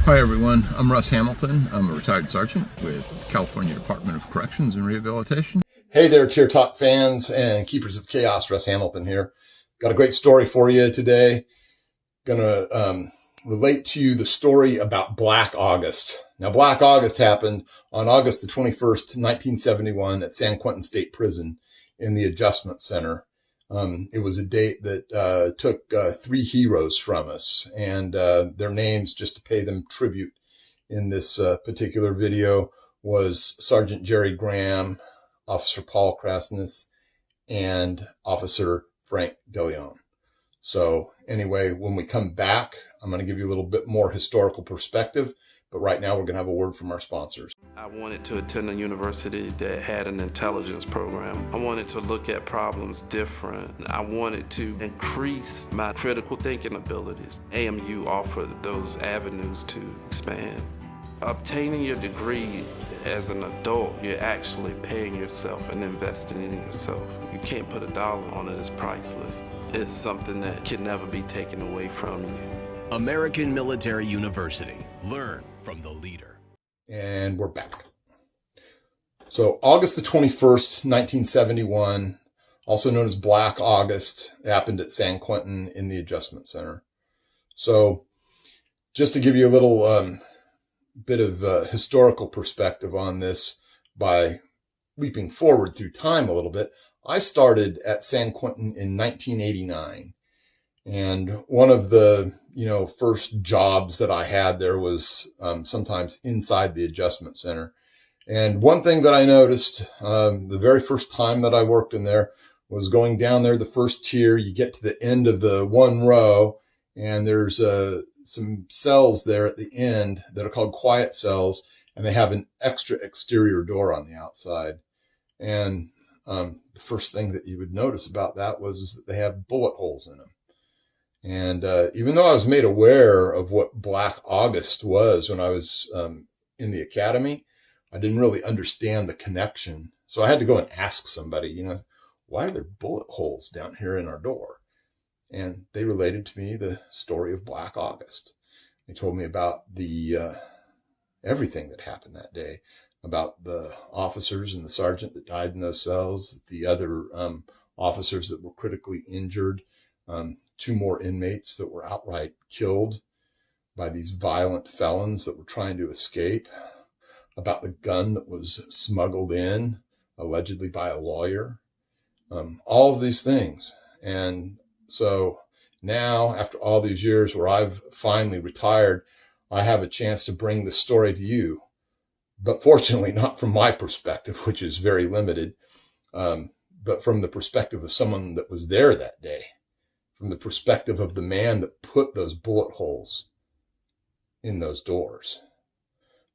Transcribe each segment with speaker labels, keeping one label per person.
Speaker 1: Hi everyone, I'm Russ Hamilton. I'm a retired sergeant with the California Department of Corrections and Rehabilitation.
Speaker 2: Hey there, Tier Talk fans and keepers of chaos. Russ Hamilton here. Got a great story for you today. Gonna relate to you the story about Black August. Now, Black August happened on August the 21st, 1971 at San Quentin State Prison in the Adjustment Center. It was a date that took three heroes from us, and their names, just to pay them tribute in this particular video, was Sergeant Jerry Graham, Officer Paul Krasness, and Officer Frank DeLeon. So anyway, when we come back, I'm going to give you a little bit more historical perspective, but right now we're going to have a word from our sponsors.
Speaker 3: I wanted to attend a university that had an intelligence program. I wanted to look at problems different. I wanted to increase my critical thinking abilities. AMU offered those avenues to expand. Obtaining your degree as an adult, you're actually paying yourself and investing in yourself. You can't put a dollar on it, it's priceless. It's something that can never be taken away from you.
Speaker 4: American Military University. Learn from the leader.
Speaker 2: And we're back. So August the 21st, 1971, also known as Black August, happened at San Quentin in the Adjustment Center. So just to give you a little bit of historical perspective on this by leaping forward through time a little bit, I started at San Quentin in 1989. And one of the, first jobs that I had there was sometimes inside the Adjustment Center. And one thing that I noticed the very first time that I worked in there was going down there, the first tier, you get to the end of the one row, and there's some cells there at the end that are called quiet cells, and they have an extra exterior door on the outside. And the first thing that you would notice about that is that they have bullet holes in them. And even though I was made aware of what Black August was when I was in the academy, I didn't really understand the connection. So I had to go and ask somebody, why are there bullet holes down here in our door? And they related to me the story of Black August. They told me about the everything that happened that day, about the officers and the sergeant that died in those cells, the other officers that were critically injured, 2 more inmates that were outright killed by these violent felons that were trying to escape, about the gun that was smuggled in, allegedly by a lawyer, all of these things. And so now, after all these years where I've finally retired, I have a chance to bring this story to you. But fortunately, not from my perspective, which is very limited, but from the perspective of someone that was there that day, from the perspective of the man that put those bullet holes in those doors.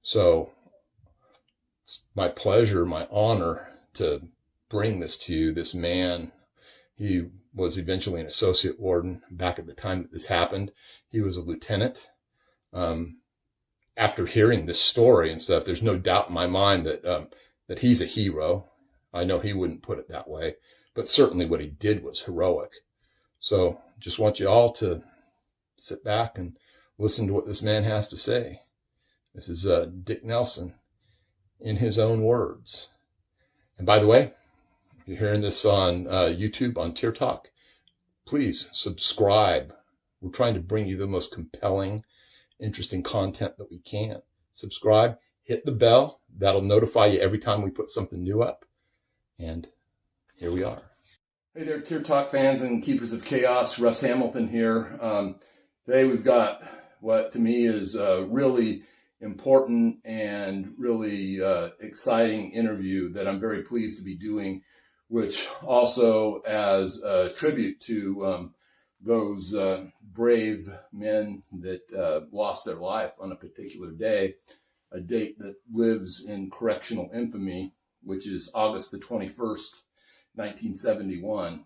Speaker 2: So it's my pleasure, my honor to bring this to you. This man, he was eventually an associate warden back at the time that this happened. He was a lieutenant. After hearing this story and stuff, there's no doubt in my mind that he's a hero. I know he wouldn't put it that way, but certainly what he did was heroic. So just want you all to sit back and listen to what this man has to say. This is Dick Nelson in his own words. And by the way, if you're hearing this on YouTube, on Tier Talk, please subscribe. We're trying to bring you the most compelling, interesting content that we can. Subscribe, hit the bell. That'll notify you every time we put something new up. And here we are. Hey there, Tier Talk fans and keepers of chaos. Russ Hamilton here. Today we've got what to me is a really important and really exciting interview that I'm very pleased to be doing, which also as a tribute to those brave men that lost their life on a particular day, a date that lives in correctional infamy, which is August the 21st, 1971.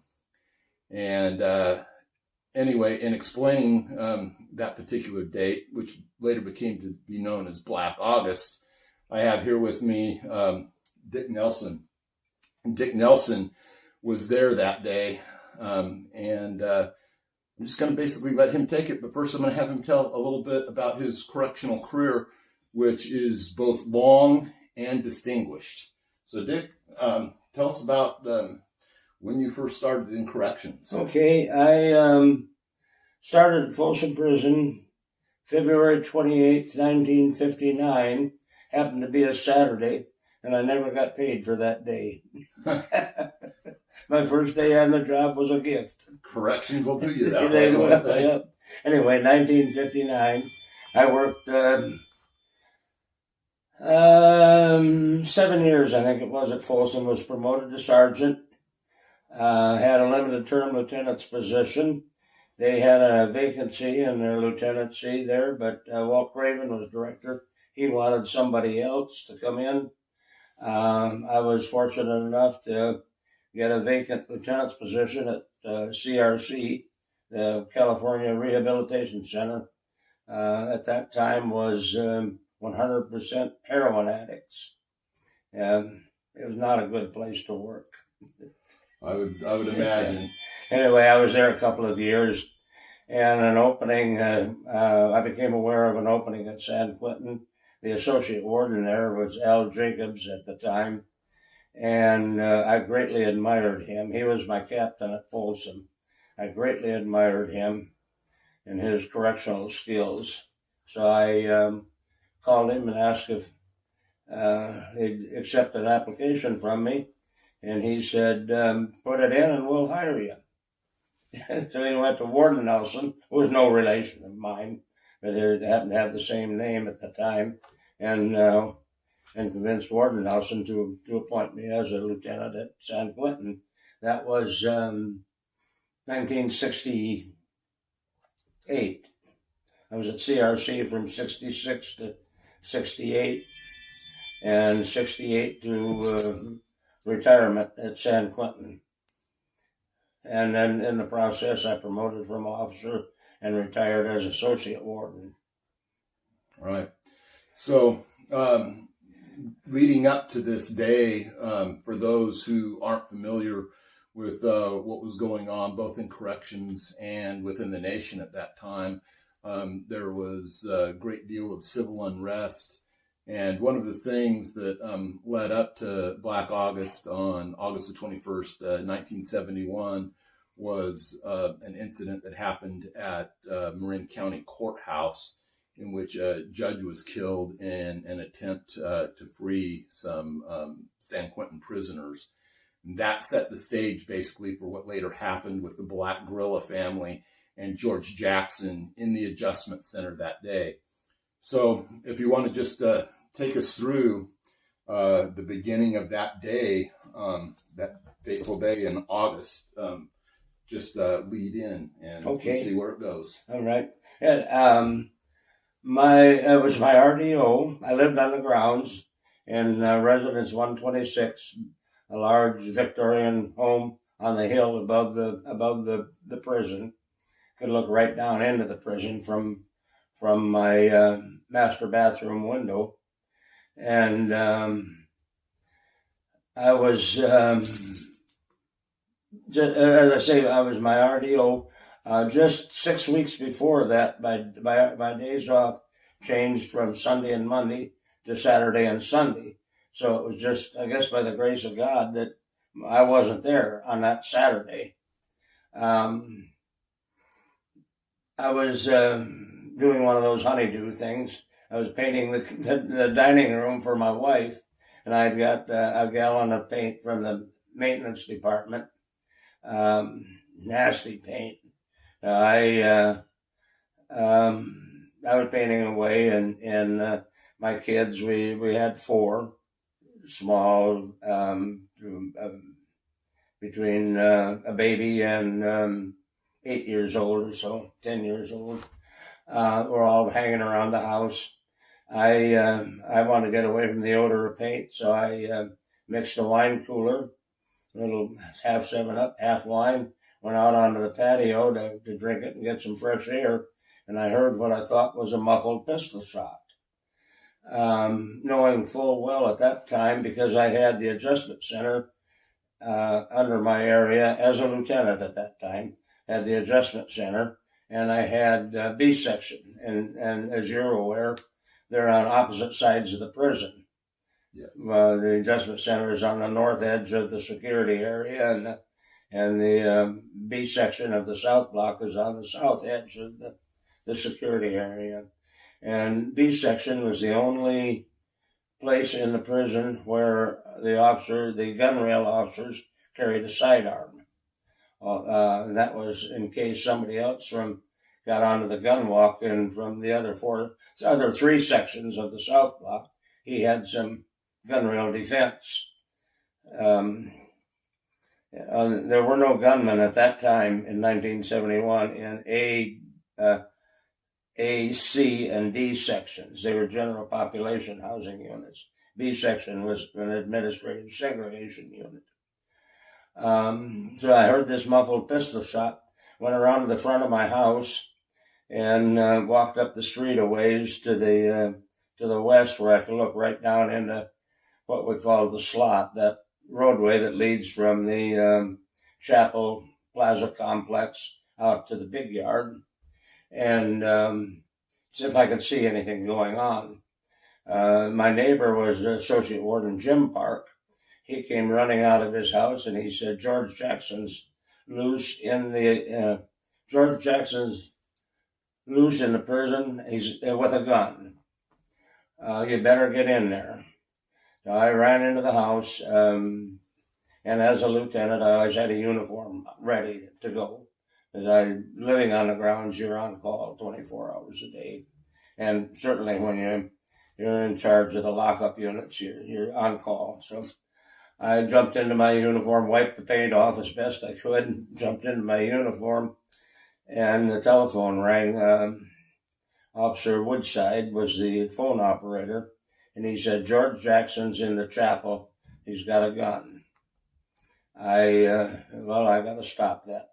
Speaker 2: And anyway, in explaining that particular date, which later became to be known as Black August, I have here with me Dick Nelson. And Dick Nelson was there that day, and I'm just going to basically let him take it, but first I'm going to have him tell a little bit about his correctional career, which is both long and distinguished. So Dick, tell us about when you first started in corrections.
Speaker 5: Okay, I started at Folsom Prison February 28th, 1959. Happened to be a Saturday, and I never got paid for that day. My first day on the job was a gift.
Speaker 2: Corrections will do you that
Speaker 5: They
Speaker 2: way,
Speaker 5: will,
Speaker 2: won't they?
Speaker 5: yep. Anyway, 1959, I worked 7 years, I think it was, at Folsom, was promoted to sergeant, had a limited term lieutenant's position. They had a vacancy in their lieutenancy there, but Walt Craven was director. He wanted somebody else to come in. I was fortunate enough to get a vacant lieutenant's position at CRC, the California Rehabilitation Center. At that time was 100% heroin addicts. It was not a good place to work.
Speaker 2: I would imagine.
Speaker 5: Anyway, I was there a couple of years, and an opening, I became aware of an opening at San Quentin. The associate warden there was Al Jacobs at the time, and I greatly admired him. He was my captain at Folsom. I greatly admired him and his correctional skills. So I called him and asked if he'd accept an application from me, and he said, put it in and we'll hire you. So he went to Warden Nelson, who was no relation of mine, but he happened to have the same name at the time, and convinced Warden Nelson to appoint me as a lieutenant at San Quentin. That was 1968. I was at CRC from 66 to 68, and 68 to retirement at San Quentin. And then in the process, I promoted from officer and retired as associate warden.
Speaker 2: Right. So, leading up to this day, for those who aren't familiar with what was going on both in corrections and within the nation at that time, there was a great deal of civil unrest. And one of the things that led up to Black August on August the 21st, 1971, was an incident that happened at Marin County Courthouse, in which a judge was killed in an attempt to free some San Quentin prisoners. And that set the stage basically for what later happened with the Black Guerrilla family and George Jackson in the Adjustment Center that day. So if you want to just take us through the beginning of that day, that fateful day in August, just lead in and see where it goes.
Speaker 5: All right. It was my RDO. I lived on the grounds in Residence 126, a large Victorian home on the hill above the prison. Could look right down into the prison from my master bathroom window. And I was, as I say, I was my RDO. Just 6 weeks before that, my days off changed from Sunday and Monday to Saturday and Sunday. So it was just, I guess, by the grace of God that I wasn't there on that Saturday. I was doing one of those honeydew things. I was painting the dining room for my wife, and I got a gallon of paint from the maintenance department. Nasty paint. I was painting away, and my kids, we had 4 small, between a baby and 8 years old or so, 10 years old. We're all hanging around the house. I wanted to get away from the odor of paint, so I mixed a wine cooler, a little half 7-Up, half wine, went out onto the patio to drink it and get some fresh air, and I heard what I thought was a muffled pistol shot. Knowing full well at that time, because I had the Adjustment Center under my area as a lieutenant at that time, had the Adjustment Center, and I had B section. And as you're aware, they're on opposite sides of the prison.
Speaker 2: Yes.
Speaker 5: The Adjustment Center is on the north edge of the security area, and the B section of the South Block is on the south edge of the security area. And B section was the only place in the prison where the gun rail officers carried a sidearm. And that was in case somebody else got onto the gun walk, and from the other three sections of the South Block, he had some gun rail defense. There were no gunmen at that time in 1971 in A, C, and D sections. They were general population housing units. B section was an administrative segregation unit. So I heard this muffled pistol shot, went around to the front of my house, and walked up the street a ways to the west, where I could look right down into what we call the slot, that roadway that leads from the Chapel Plaza complex out to the big yard, and see if I could see anything going on. My neighbor was Associate Warden Jim Park. He came running out of his house, and he said, George Jackson's loose in the prison. He's with a gun. You better get in there. So I ran into the house, and as a lieutenant, I always had a uniform ready to go. Because living on the grounds, you're on call 24 hours a day. And certainly when you're in charge of the lockup units, you're on call. So I jumped into my uniform, wiped the paint off as best I could, jumped into my uniform, and the telephone rang. Officer Woodside was the phone operator, and he said, George Jackson's in the chapel. He's got a gun. I got to stop that.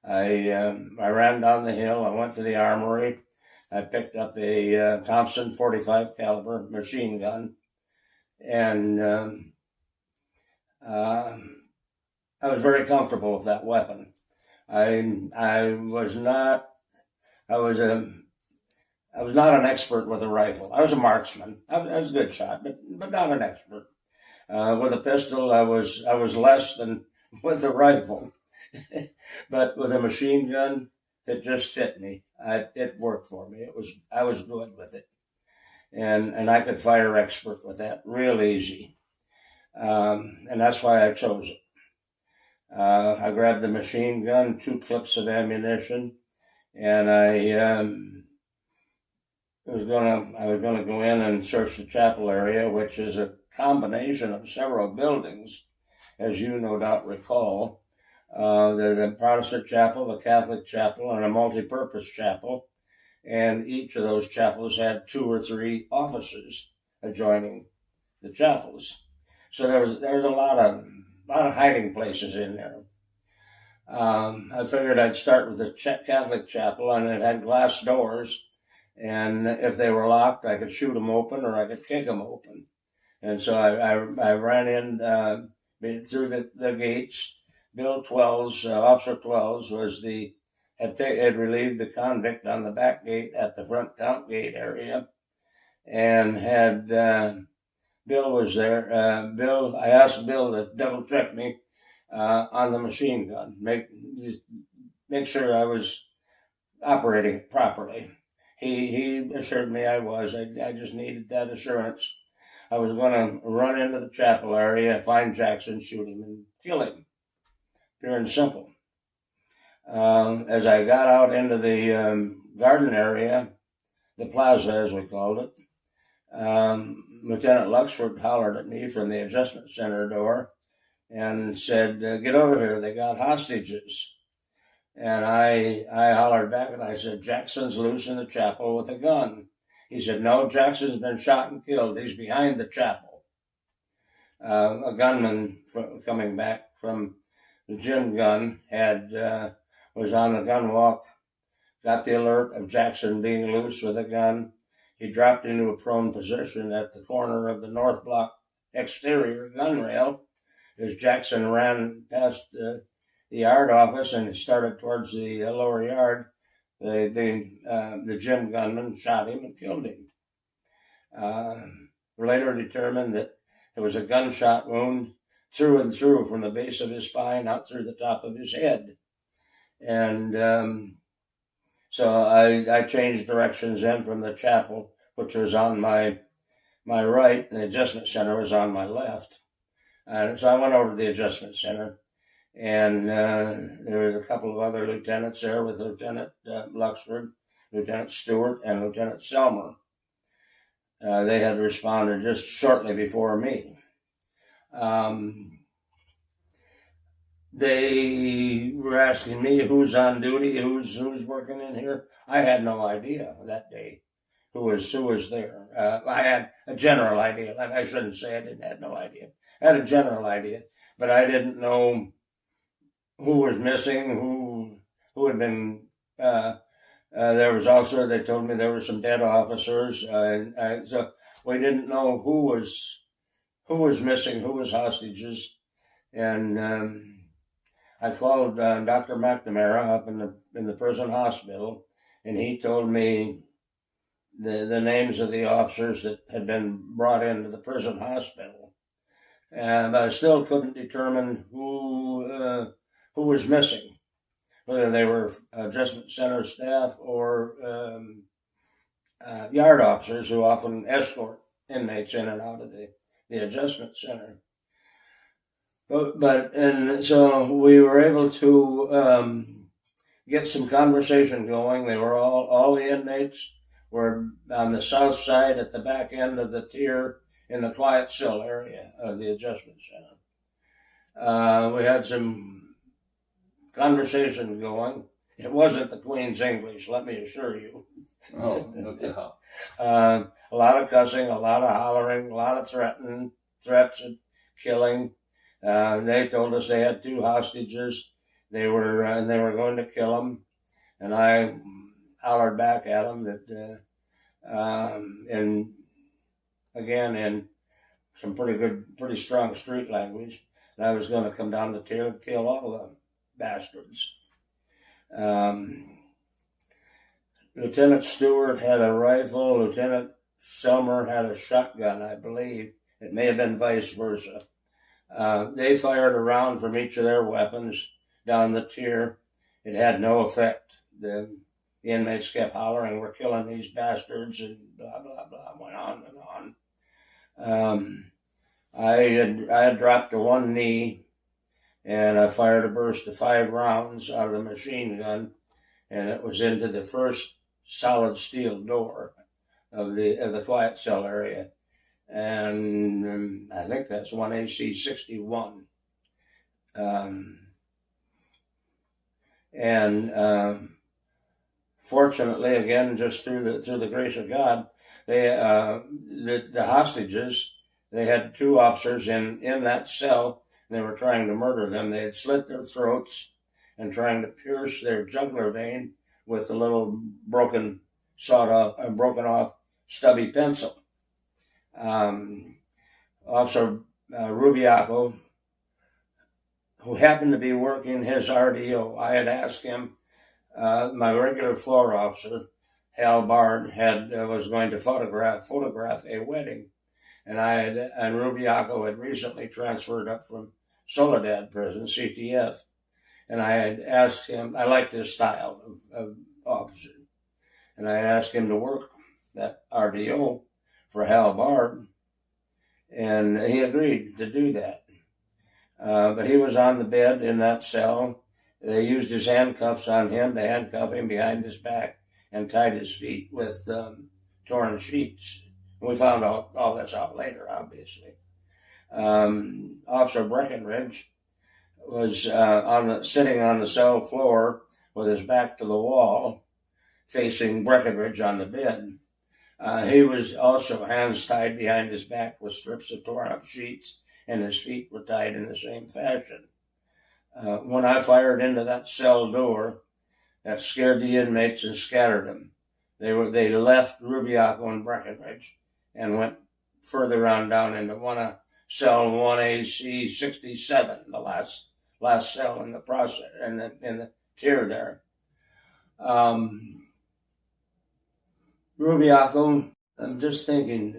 Speaker 5: I ran down the hill. I went to the armory. I picked up a Thompson .45 caliber machine gun, and I was very comfortable with that weapon. I was not an expert with a rifle. I was a marksman. I was a good shot, but not an expert. With a pistol, I was less than with a rifle. But with a machine gun, it just fit me. It worked for me. I was good with it, and I could fire expert with that real easy. And that's why I chose it. I grabbed the machine gun, 2 clips of ammunition, and I was gonna go in and search the chapel area, which is a combination of several buildings, as you no doubt recall. The Protestant chapel, the Catholic chapel, and a multi-purpose chapel, and each of those chapels had 2 or 3 offices adjoining the chapels. So there was a lot of hiding places in there. I figured I'd start with the Catholic chapel, and it had glass doors, and if they were locked, I could shoot them open or I could kick them open. And so I ran in through the gates. Bill 12's, Officer 12's had relieved the convict on the back gate at the front count gate area, and had Bill was there. I asked Bill to double check me on the machine gun, make sure I was operating it properly. He assured me I was. I just needed that assurance. I was going to run into the chapel area, find Jackson, shoot him, and kill him. Pure and simple. As I got out into the garden area, the plaza as we called it, Lieutenant Luxford hollered at me from the Adjustment Center door and said, get over here, they got hostages. And I hollered back and I said, Jackson's loose in the chapel with a gun. He said, no, Jackson's been shot and killed. He's behind the chapel. A gunman coming back from the gym gun was on the gun walk, got the alert of Jackson being loose with a gun. He dropped into a prone position at the corner of the North Block exterior gun rail as Jackson ran past yard office and started towards the lower yard, the gym gunman shot him and killed him. Later determined that it was a gunshot wound through and through from the base of his spine out through the top of his head. And so I changed directions then from the chapel, which was on my right, and the adjustment center was on my left. So I went over to the adjustment center, and there was a couple of other lieutenants there with Lieutenant Luxford, Lieutenant Stewart, and Lieutenant Selmer. They had responded just shortly before me. They were asking me who's on duty, who's working in here. I had no idea that day who was there. I had a general idea. I shouldn't say I didn't have no idea. I had a general idea, but I didn't know who was missing, who had been. There was also, they told me there were some dead officers, so we didn't know who was missing, who was hostages, and I called Dr. McNamara up in the prison hospital, and he told me the names of the officers that had been brought into the prison hospital, but I still couldn't determine who was missing, whether they were adjustment center staff or yard officers who often escort inmates in and out of the adjustment center. And so we were able to get some conversation going. They were all the inmates were on the south side at the back end of the tier in the quiet cell area of the adjustment center. We had some conversation going. It wasn't the Queen's English, let me assure you.
Speaker 2: Oh, no doubt.
Speaker 5: A lot of cussing, a lot of hollering, a lot of threats of killing. They told us they had 2 hostages. They were going to kill them, and I hollered back at them that, and again in some pretty strong street language, that I was going to come down the tier and kill all of them bastards. Lieutenant Stewart had a rifle. Lieutenant Selmer had a shotgun, I believe. It may have been vice versa. They fired a round from each of their weapons down the tier. It had no effect. The inmates kept hollering, "We're killing these bastards," and blah, blah, blah, went on and on. I had dropped to one knee, and I fired a burst of 5 rounds out of the machine gun, and it was into the first solid steel door of the quiet cell area. And I think that's 1AC 61. Fortunately, again, just through the grace of God, the hostages, they had 2 officers in that cell. They were trying to murder them. They had slit their throats and trying to pierce their jugular vein with a little broken off stubby pencil. Officer Rubiaco, who happened to be working his RDO, I had asked him, my regular floor officer, Hal Bard, was going to photograph a wedding, and Rubiaco had recently transferred up from Soledad Prison, CTF, and I had asked him, I liked his style of officer, and I asked him to work that RDO for Hal Bard, and he agreed to do that. But he was on the bed in that cell. They used his handcuffs on him to handcuff him behind his back and tied his feet with torn sheets. We found all this out later, obviously. Officer Breckenridge was sitting on the cell floor with his back to the wall, facing Breckenridge on the bed. He was also hands tied behind his back with strips of torn up sheets, and his feet were tied in the same fashion. When I fired into that cell door, that scared the inmates and scattered them. They left Rubiaco and Breckenridge and went further on down into cell 1AC 67, the last cell in the process, in the tier there. Rubiaco, I'm just thinking,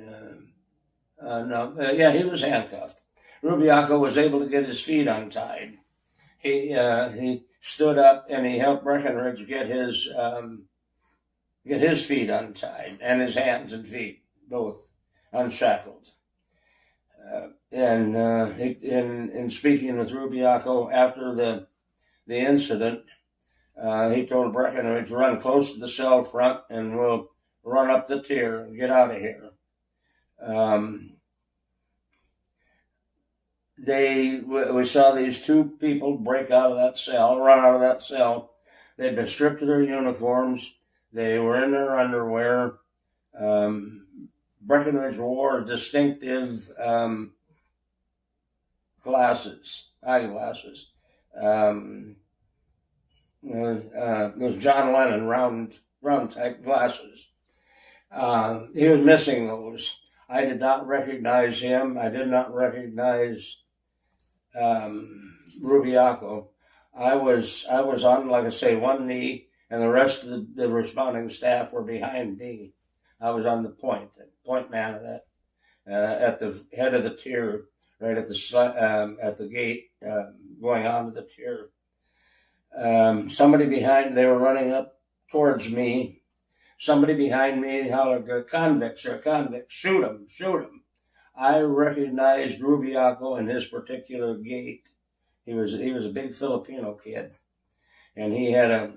Speaker 5: he was handcuffed. Rubiaco was able to get his feet untied. He stood up and he helped Breckenridge get his feet untied and his hands and feet both unshackled. In speaking with Rubiaco after the incident, he told Breckenridge to run close to the cell front and we'll run up the tier and get out of here. We saw these two people break out of that cell, run out of that cell. They'd been stripped of their uniforms. They were in their underwear. Breckenridge wore distinctive eyeglasses. Those John Lennon round type glasses. He was missing those. I did not recognize him. I did not recognize Rubiaco. I was on, like I say, one knee, and the rest of the responding staff were behind me. I was on the point man of that, at the head of the tier, right at the gate, going onto the tier. Somebody behind, they were running up towards me. Somebody behind me hollered, "They're convicts, shoot them, shoot them." I recognized Rubiaco in his particular gait. He was a big Filipino kid, and he had a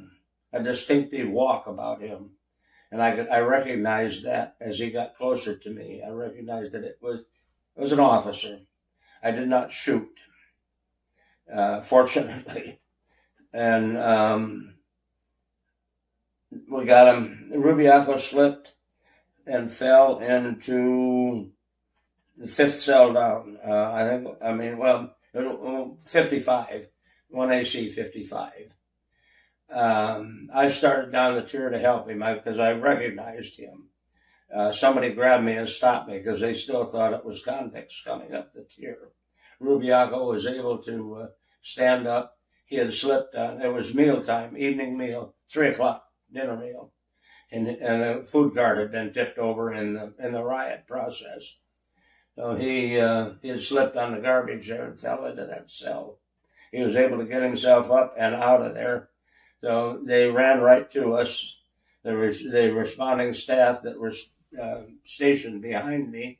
Speaker 5: distinctive walk about him. And I recognized that as he got closer to me. I recognized that it was an officer. I did not shoot, fortunately. And we got him. Rubiaco slipped and fell into the fifth cell down. 55, 1AC 55. I started down the tier to help him because I recognized him. Somebody grabbed me and stopped me because they still thought it was convicts coming up the tier. Rubiaco was able to stand up. He had slipped. It was mealtime, evening meal, 3 o'clock, dinner meal, and a food cart had been tipped over in the riot process. So he had slipped on the garbage there and fell into that cell. He was able to get himself up and out of there. So they ran right to us. The responding staff that were stationed behind me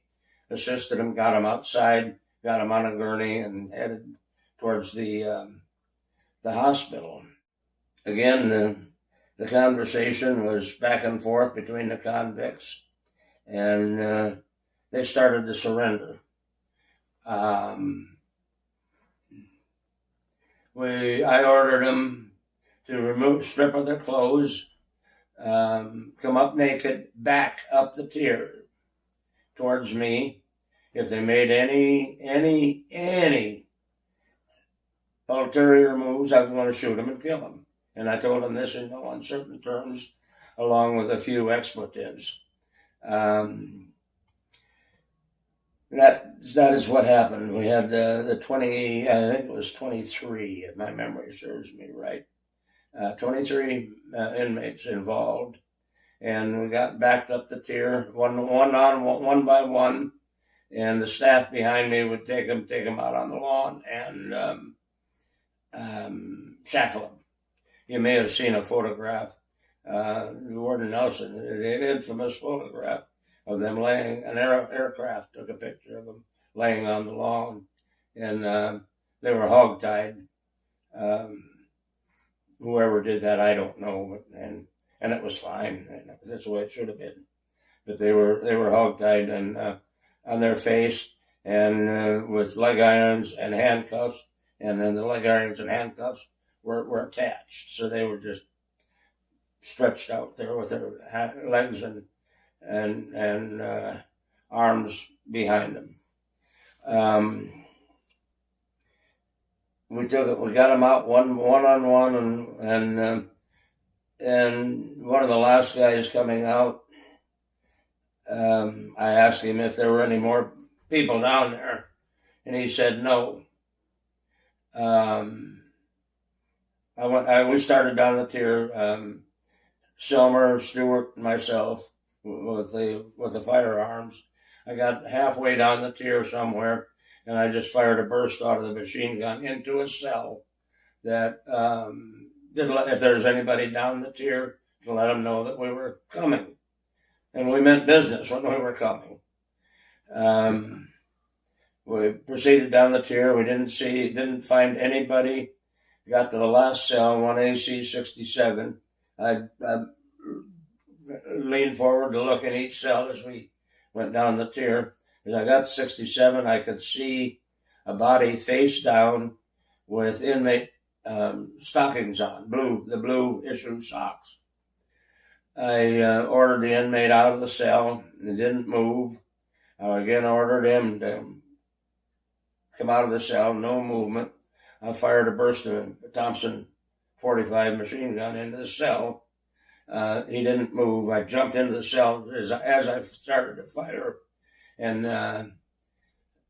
Speaker 5: assisted him, got him outside, got him on a gurney, and headed towards the hospital. Again, the conversation was back and forth between the convicts, and they started to surrender. I ordered them to strip of their clothes, come up naked, back up the tier towards me. If they made any ulterior moves, I was going to shoot them and kill them. And I told them this in no uncertain terms, along with a few expletives. That is what happened. We had the 20, I think it was 23, if my memory serves me right. 23 inmates involved, and we got backed up the tier, one by one, and the staff behind me would take them out on the lawn and shackle them. You may have seen a photograph, Warden Nelson, an infamous photograph of them laying, an aircraft took a picture of them laying on the lawn, and they were hogtied. Whoever did that, I don't know, and it was fine. That's the way it should have been. But they were hogtied and on their face and with leg irons and handcuffs, and then the leg irons and handcuffs were attached, so they were just stretched out there with their legs and arms behind them. We got them out one on one, and one of the last guys coming out, I asked him if there were any more people down there, and he said no. We started down the tier, Selmer, Stewart, and myself with the firearms. I got halfway down the tier somewhere, and I just fired a burst out of the machine gun into a cell that if there was anybody down the tier, to let them know that we were coming. And we meant business when we were coming. We proceeded down the tier. We didn't find anybody. Got to the last cell, 1AC 67. I leaned forward to look in each cell as we went down the tier. As I got to 67, I could see a body face down with inmate stockings on, the blue issue socks. I ordered the inmate out of the cell. He didn't move. I again ordered him to come out of the cell, no movement. I fired a burst of a Thompson 45 machine gun into the cell. He didn't move. I jumped into the cell as I started to fire. And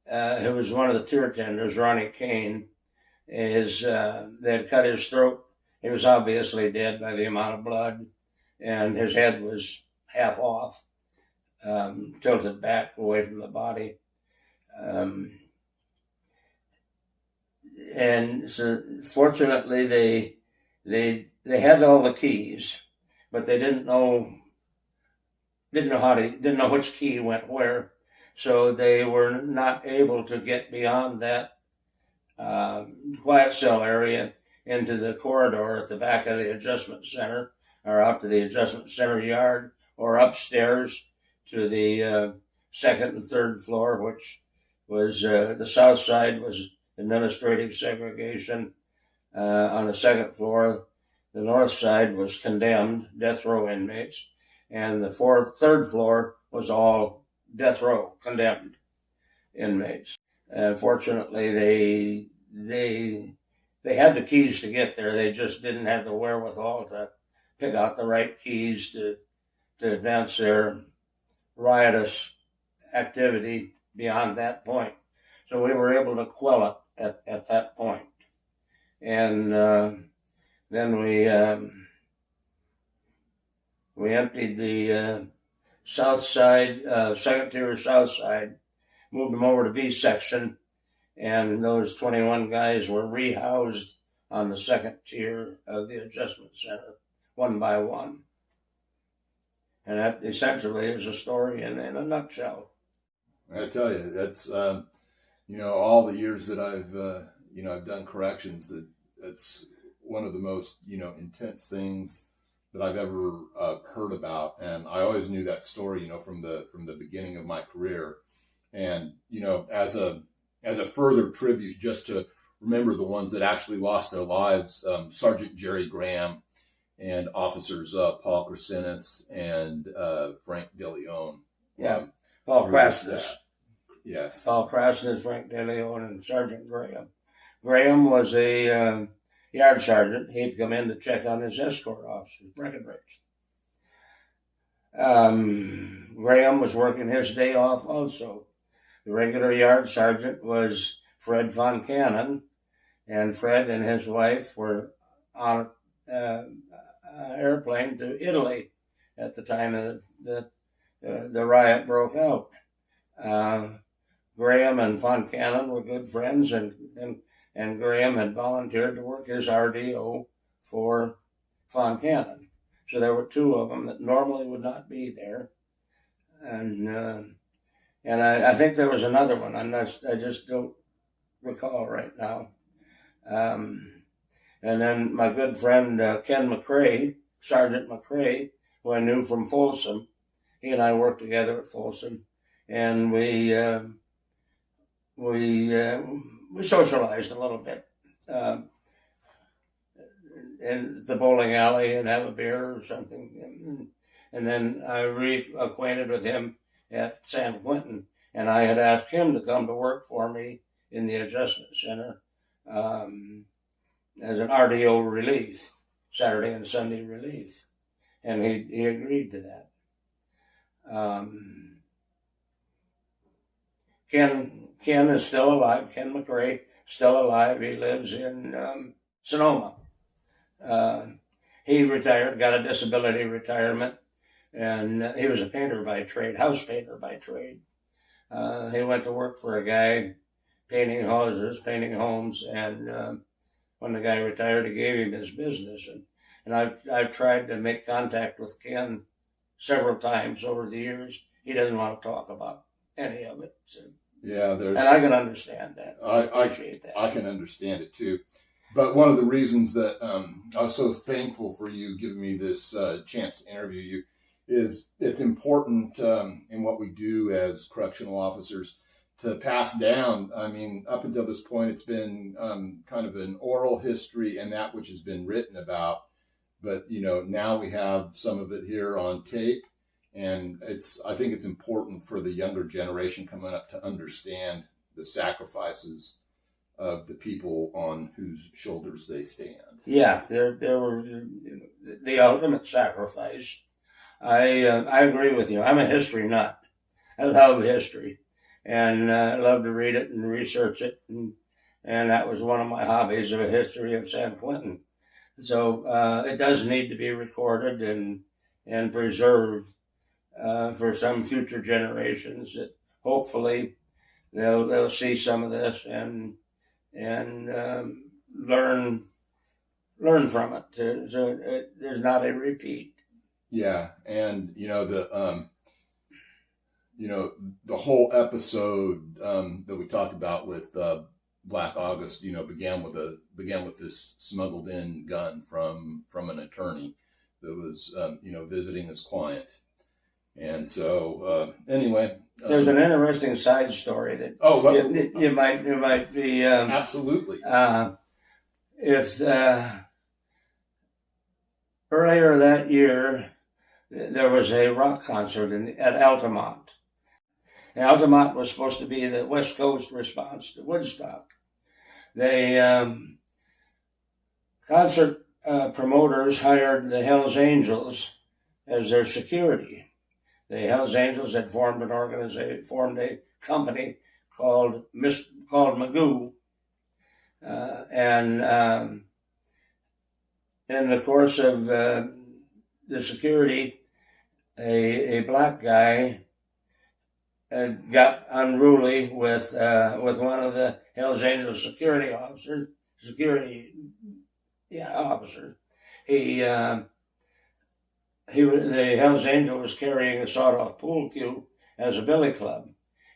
Speaker 5: it was one of the tier tenders, Ronnie Kane. They had cut his throat. He was obviously dead by the amount of blood. And his head was half off, tilted back away from the body. And so fortunately they had all the keys, but they didn't know which key went where. So they were not able to get beyond that quiet cell area into the corridor at the back of the adjustment center, or out to the adjustment center yard, or upstairs to the second and third floor, which was the south side was administrative segregation. On the second floor, the north side was condemned death row inmates, and the third floor was all death row condemned inmates. Fortunately, they had the keys to get there. They just didn't have the wherewithal to pick out the right keys to advance their riotous activity beyond that point. So we were able to quell it at that point. And then we emptied the south side, second tier south side, moved them over to B section, and those 21 guys were rehoused on the second tier of the adjustment center, one by one. And that essentially is a story in a nutshell.
Speaker 2: I tell you, that's, all the years that I've done corrections, it's one of the most, intense things that I've ever heard about. And I always knew that story, from the beginning of my career. And, as a further tribute, just to remember the ones that actually lost their lives, Sergeant Jerry Graham and officers Paul Krasinis and Frank DeLeon.
Speaker 5: Yeah, Paul Krasinis.
Speaker 2: Yes.
Speaker 5: Paul Krasinis, Frank DeLeon, and Sergeant Graham. Graham was a yard sergeant. He'd come in to check on his escort officer, Breckenridge. Graham was working his day off also. The regular yard sergeant was Fred Von Cannon, and Fred and his wife were on an airplane to Italy at the time the riot broke out. Graham and Von Cannon were good friends, and Graham had volunteered to work his RDO for Von Cannon. So there were two of them that normally would not be there. And I think there was another one. I just don't recall right now. And then my good friend Ken McCrae, Sergeant McCrae, who I knew from Folsom, he and I worked together at Folsom, and we socialized a little bit in the bowling alley and have a beer or something. And then I reacquainted with him at San Quentin, and I had asked him to come to work for me in the adjustment center as an RDO relief, Saturday and Sunday relief, and he agreed to that. Ken is still alive. Ken McCrae still alive. He lives in Sonoma. He retired, got a disability retirement, and he was a painter by trade, house painter by trade. He went to work for a guy painting houses, painting homes, and when the guy retired, he gave him his business. And I've tried to make contact with Ken several times over the years. He doesn't want to talk about any of it. So.
Speaker 2: Yeah,
Speaker 5: and I can understand that. I appreciate that.
Speaker 2: I can understand it too. But one of the reasons that I was so thankful for you giving me this chance to interview you is it's important in what we do as correctional officers to pass down. I mean, up until this point, it's been kind of an oral history and that which has been written about. But, now we have some of it here on tape. And I think it's important for the younger generation coming up to understand the sacrifices of the people on whose shoulders they stand.
Speaker 5: Yeah, there were the ultimate sacrifice. I agree with you. I'm a history nut. I love history, and I love to read it and research it, and that was one of my hobbies, of a history of San Quentin. So it does need to be recorded and preserved for some future generations that hopefully they'll see some of this and learn from it. So there's not a repeat.
Speaker 2: Yeah, and the whole episode that we talked about with Black August, began with this smuggled in gun from an attorney that was visiting his client. And so anyway,
Speaker 5: there's an interesting side story that you might be
Speaker 2: absolutely.
Speaker 5: If earlier that year there was a rock concert at Altamont. And Altamont was supposed to be the West Coast response to Woodstock. They concert promoters hired the Hells Angels as their security. The Hells Angels had formed a company called Magoo, and in the course of the security, a black guy got unruly with one of the Hells Angels security officers. The Hells Angel was carrying a sawed-off pool cue as a billy club.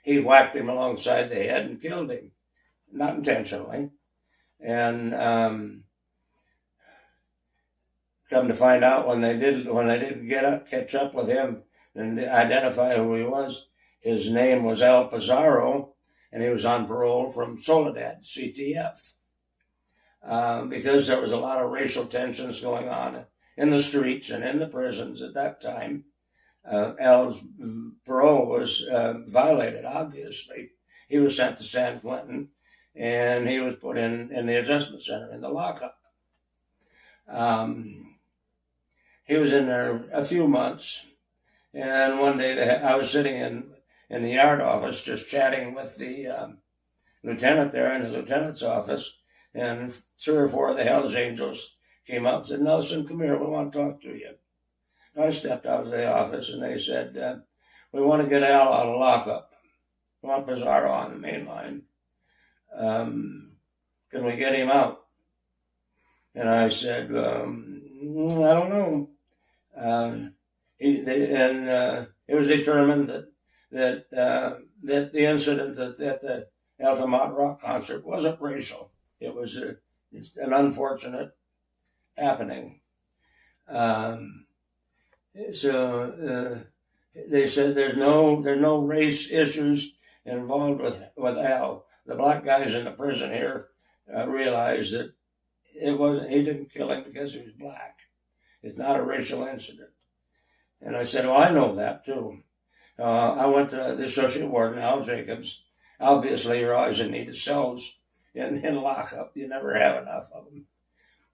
Speaker 5: He whacked him alongside the head and killed him, not intentionally. And come to find out, when they didn't catch up with him and identify who he was, his name was Al Pizarro, and he was on parole from Soledad, CTF, because there was a lot of racial tensions going on in the streets and in the prisons at that time. Al's parole was violated, obviously. He was sent to San Quentin, and he was put in the adjustment center, in the lockup. He was in there a few months, and one day I was sitting in the yard office just chatting with the lieutenant there in the lieutenant's office, and 3 or 4 of the Hells Angels came up and said, "Nelson, come here, we want to talk to you." And I stepped out of the office and they said, "We want to get Al out of lockup. We want Pizarro on the main line. Can we get him out?" And I said, "I don't know." It was determined that the incident at the Altamont Rock concert wasn't racial. It was an unfortunate happening. So they said there's no race issues involved with Al. The black guys in the prison here realized that he didn't kill him because he was black. It's not a racial incident. And I said, "Well, I know that too." I went to the Associate Warden, Al Jacobs. Obviously, you're always in need of cells in lockup. You never have enough of them.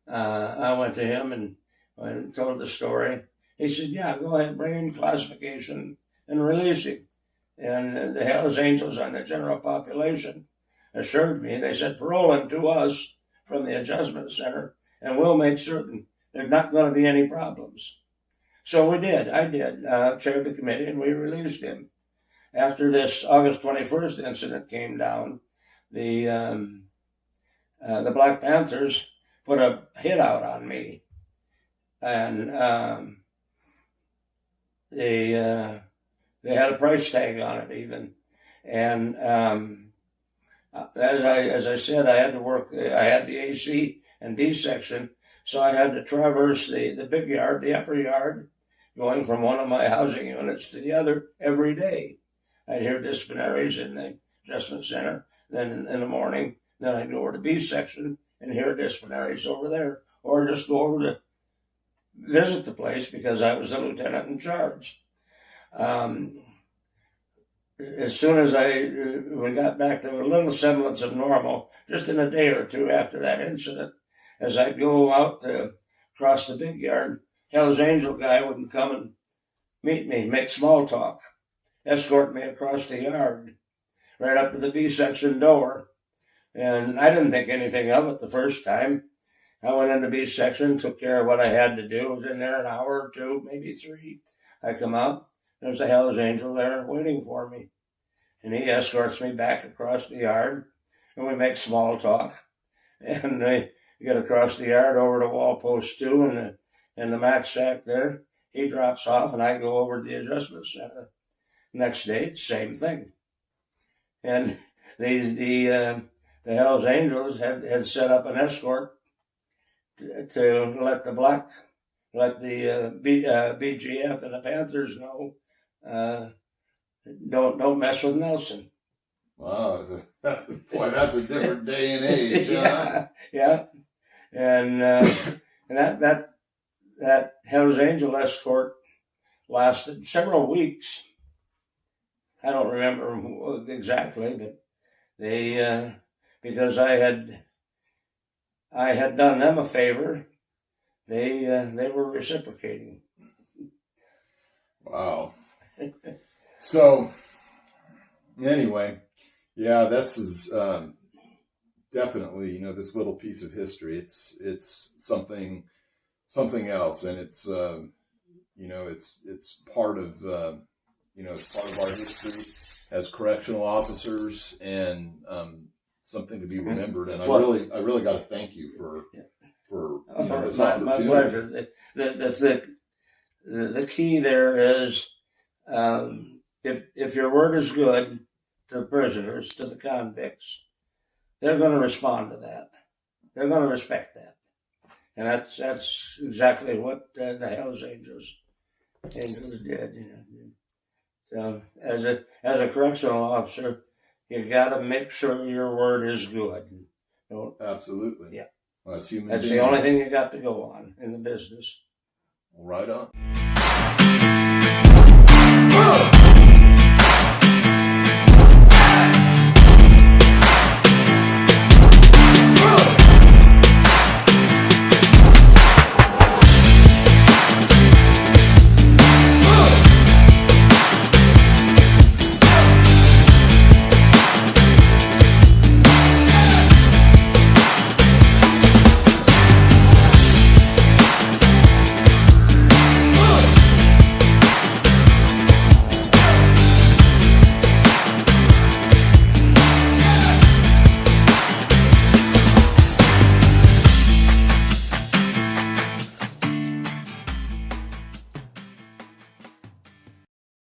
Speaker 5: I went to him and told the story. He said, "Yeah, go ahead, bring in classification and release him." And the Hells Angels on the general population assured me, they said, parole him to us from the adjustment center, and we'll make certain there's not going to be any problems. So we did. I did. Chaired the committee, and we released him. After this August 21st incident came down, the Black Panthers put a hit out on me, and they had a price tag on it even. And as I said, I had to work. I had the AC and B section, so I had to traverse the big yard, the upper yard, going from one of my housing units to the other every day. I'd hear disciplinaries in the adjustment center. Then in the morning, then I'd go over to B section and hear disciplinaries over there, or just go over to visit the place because I was the lieutenant in charge. As soon as we got back to a little semblance of normal, just in a day or two after that incident, as I'd go out to cross the big yard, Hell's Angel guy would come and meet me, make small talk, escort me across the yard, right up to the B section door. And I didn't think anything of it the first time. I went into B section, took care of what I had to do. I was in there an hour or two, maybe 3. I come out, there's a Hell's Angel there waiting for me. And he escorts me back across the yard, and we make small talk. And we get across the yard over to wall post 2 and the Mac stack there. He drops off, and I go over to the adjustment center. Next day, same thing. And the Hells Angels had set up an escort to let the BGF and the Panthers know, don't mess with Nelson.
Speaker 2: Wow, boy, that's a different day and age, huh?
Speaker 5: Yeah. And that Hells Angel escort lasted several weeks. I don't remember exactly, but they because I had done them a favor, they were reciprocating.
Speaker 2: Wow. So anyway, yeah, this is definitely, this little piece of history. It's something else, and it's it's part of it's part of our history as correctional officers, and something to be remembered. And I really got to thank you for this opportunity.
Speaker 5: My pleasure. The key there is if your word is good to the prisoners, to the convicts, they're going to respond to that. They're going to respect that, and that's exactly what the Hells Angels did. So as a correctional officer, you got to make sure your word is good.
Speaker 2: Absolutely.
Speaker 5: Yeah.
Speaker 2: Well, that's human
Speaker 5: That's
Speaker 2: beings.
Speaker 5: the only thing you got to go on in the business.
Speaker 2: Right on.